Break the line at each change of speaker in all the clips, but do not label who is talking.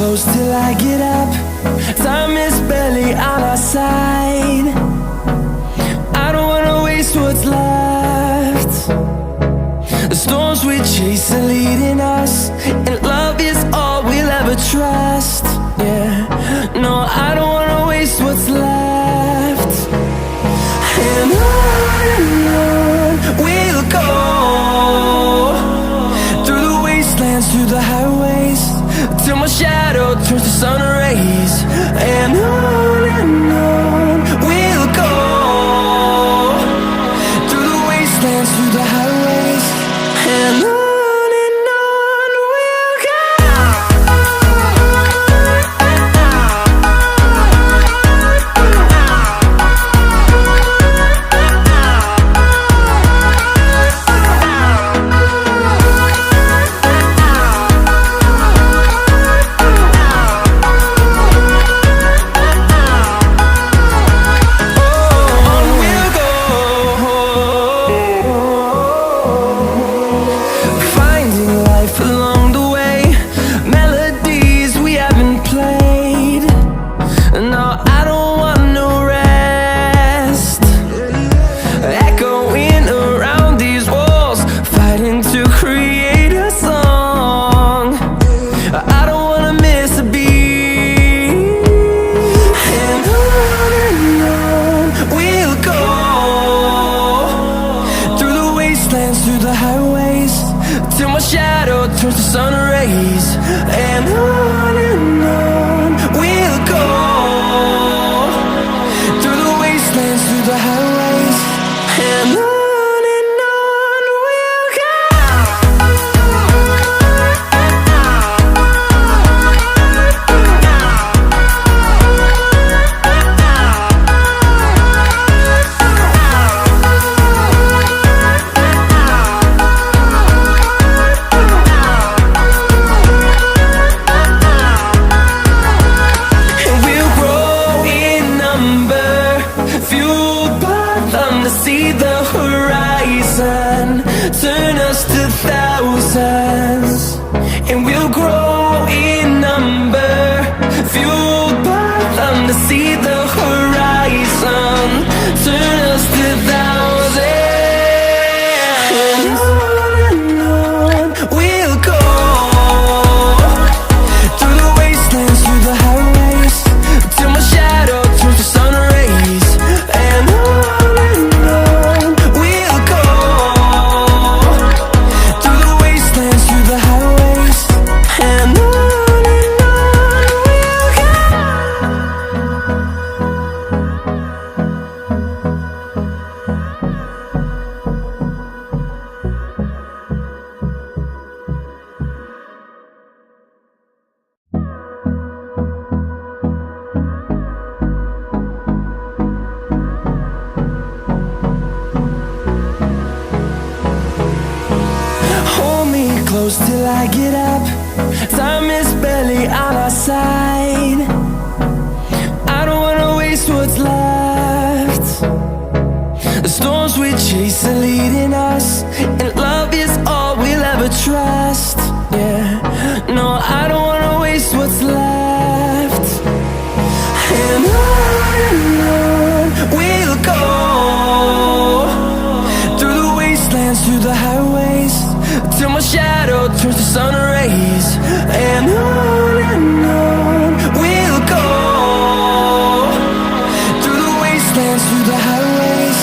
close till I get up. Time is barely on our side. I don't wanna waste what's left. The storms we chase are leading us, and love is all we'll ever trust. Yeah, no, I don't wanna waste what's left. And on we'll go, through the wastelands, through the highways, till my shadow turns to sun rays. And on we'll go, through the wastelands, through the highways, and on we'll go. Through the highways, till my shadow turns to sun rays. And on we'll go, through the wastelands, through the highways, and on we'll go. See the horizon, turn us to thousands, and we'll grow in number, fueled by them to see the horizon, turn us to thousands. And on we'll go, through the wastelands, through the highways, till my shadow turns to sun rays. And close till I get up. Time is barely on our side. I don't wanna waste what's left. The storms we chase are leading us, and love is all we'll ever trust. Yeah, no, I don't wanna waste what's left. And on we'll go, through the wastelands, through the highways, till my shadow turns to sun rays. And on we'll go, through the wastelands, through the highways,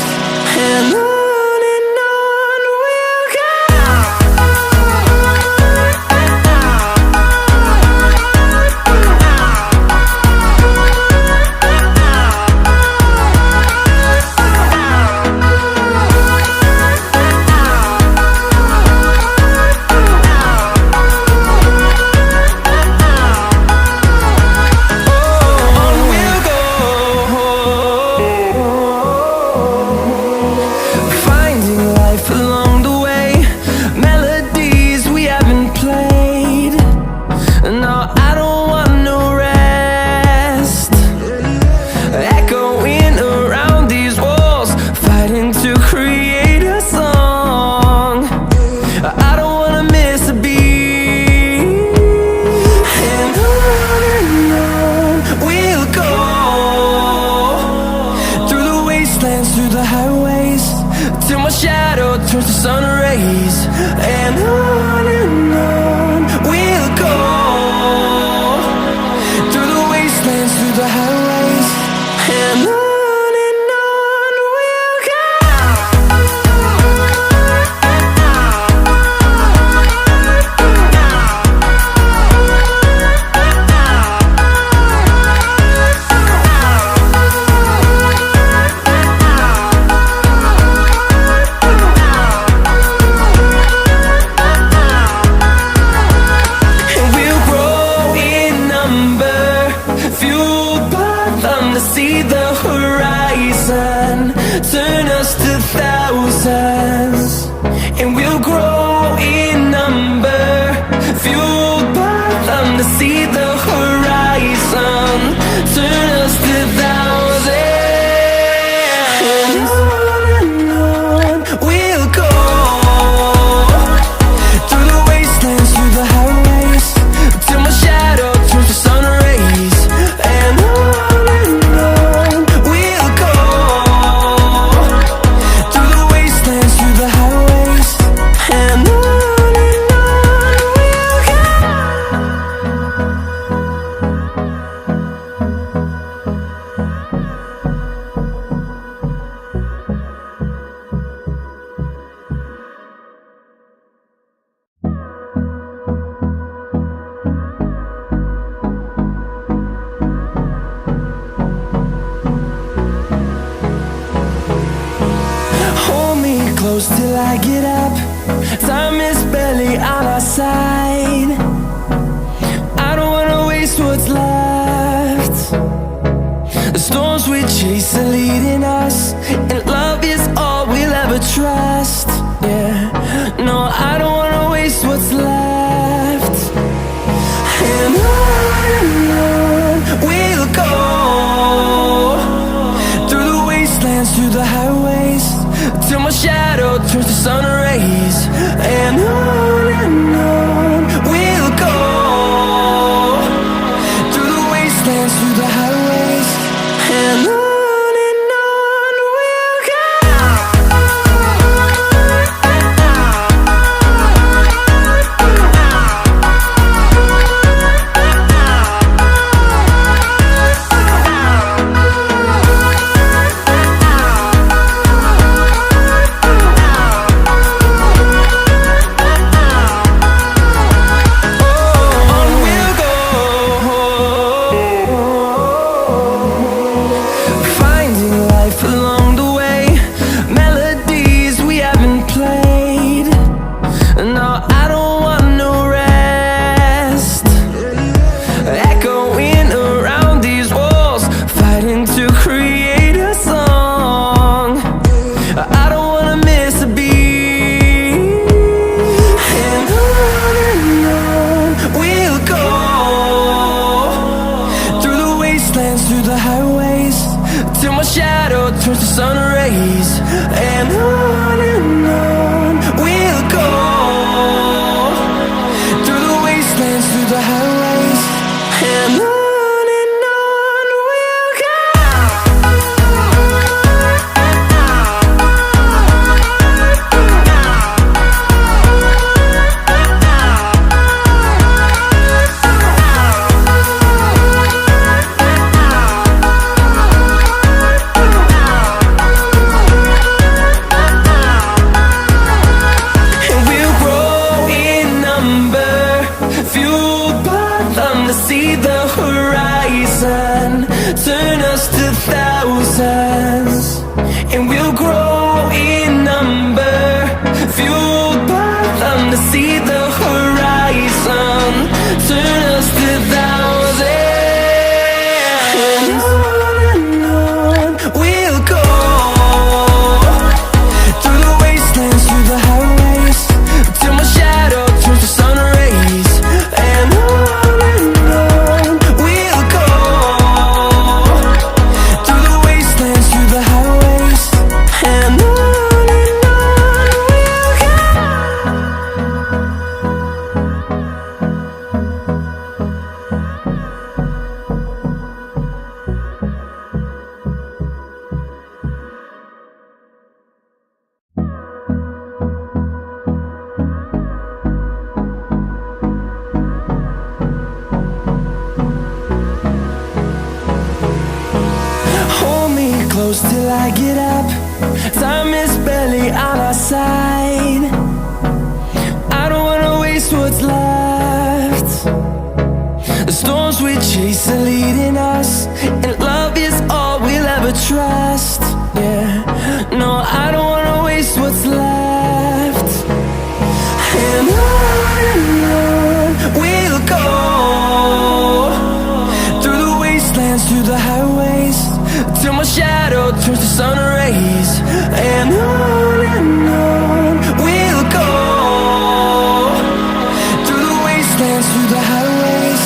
and on we'll go. my shadow turns to sun rays. And on we'll go, through the wastelands, through the highways. And on we'll go. See the horizon, turn us to thousands, and we'll grow in number, fueled by them. To see the horizon, turn us to thousands, and on we'll go, through the wastelands, through the highways, till my shadow turns to sun rays. And close till I get up. Time is barely on our side. I don't wanna waste what's left. The storms we chase are leading us, and love is all we'll ever trust. Yeah, no, I don't wanna waste what's left. And on we'll go, through the wastelands, through the highways, till my shadow turns to sun rays. And on we'll go, through the wastelands, through the highways. And on we'll go. On we'll go. close till I get up. Time is barely on our side. I don't wanna waste what's left. The storms we chase are leading us, and love is all we'll ever trust. Yeah, no, I don't wanna waste what's left. And on we'll go, through the wastelands, through the highways, till my shadow turns to sun rays. And on we'll go, through the wastelands, through the highways,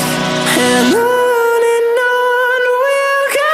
and on we'll go.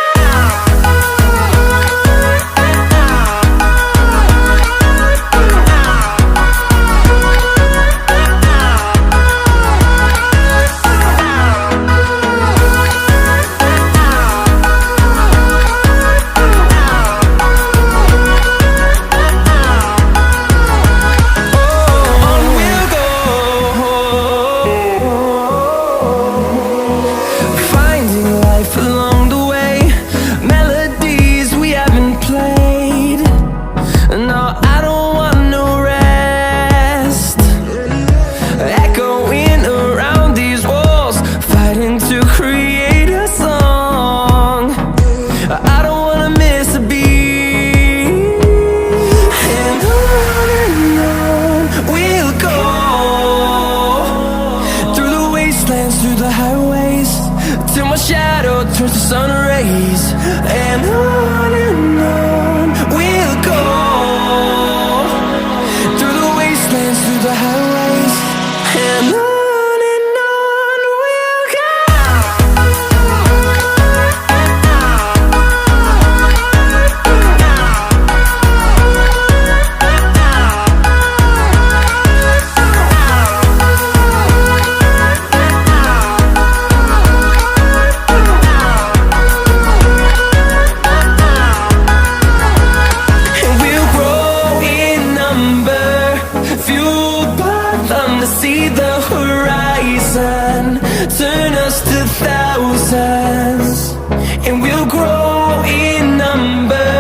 Through the highways, till my shadow turns to sun rays. And on we'll go, through the wastelands, through the highways, and on we'll go. See the horizon turn us to thousands, and we'll grow in number,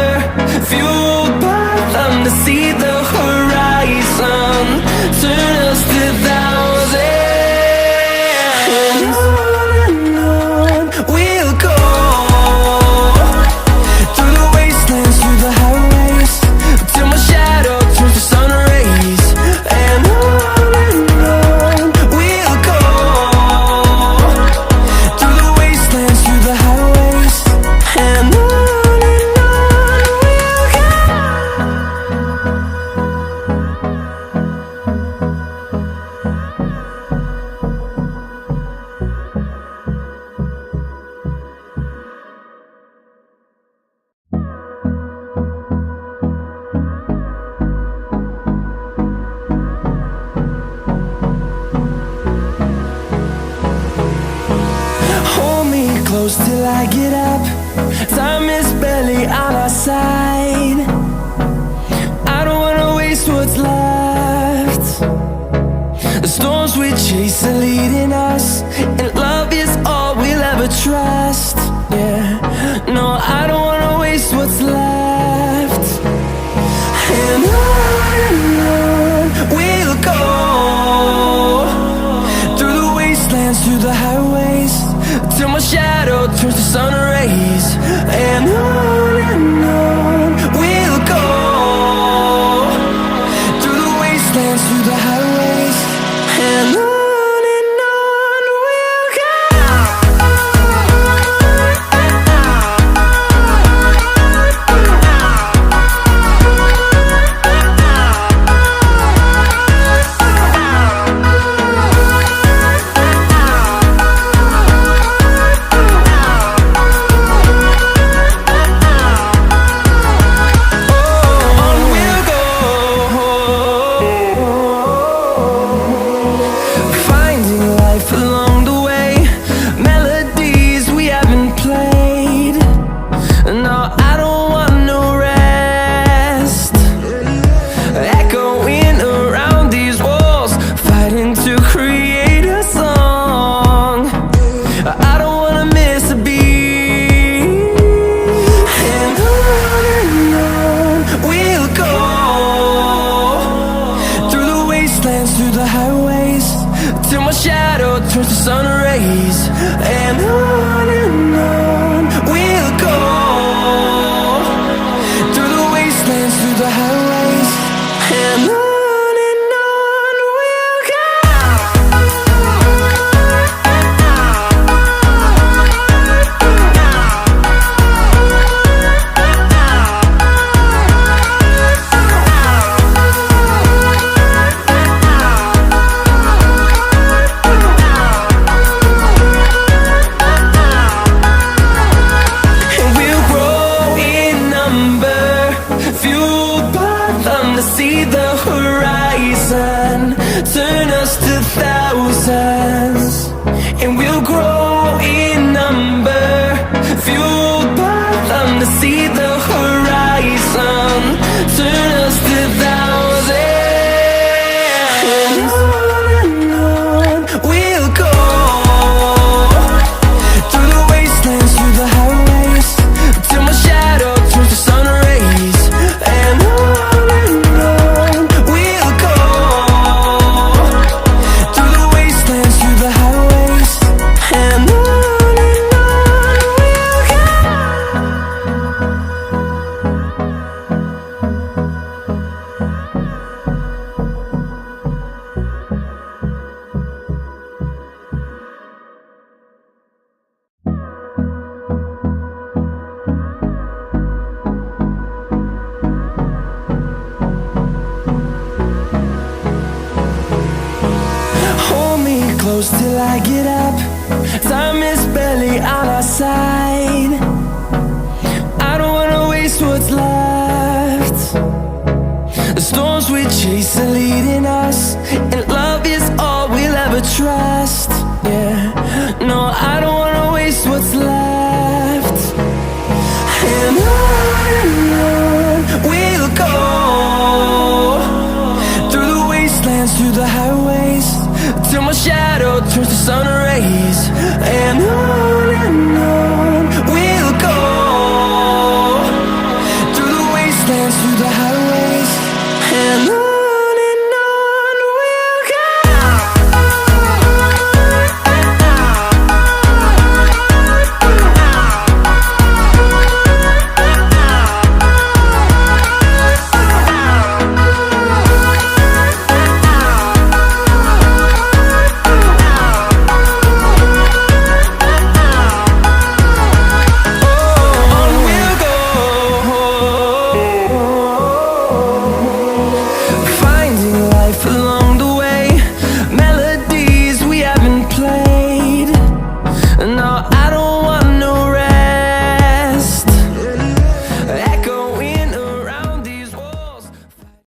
fueled by them. To see the horizon turn us to thousands, and on we'll go, through the wastelands, through the highways, till my shadow turns to sun rays. And close till I get up. Time is barely on our side. I don't wanna waste what's left. The storms we chase are leading us, and love is all we'll ever trust. Yeah, no, I don't wanna waste what's left. And on we'll go, through the wastelands, through the highways, till my shadow turns to sun rays. And on we'll go, through the wastelands, through the highways, and on we'll go. wastelands, through the highways, till my shadow turns to sun rays. And on we'll go, through the wastelands, through the highways, and on. See the horizon turn us to thousands, and we'll grow in number, fueled by them. To see the horizon turn us to thousands, and on we'll go, through the wastelands, through the highways, till my shadow turns to sun rays. And close till I get up. Time is barely on our side. I don't wanna waste what's left. The storms we chase are leading us, and love is all we'll ever trust. Yeah, no, I don't wanna waste what's left. And on we'll go, through the wastelands, through the highways, till my shadow turns to sun rays. And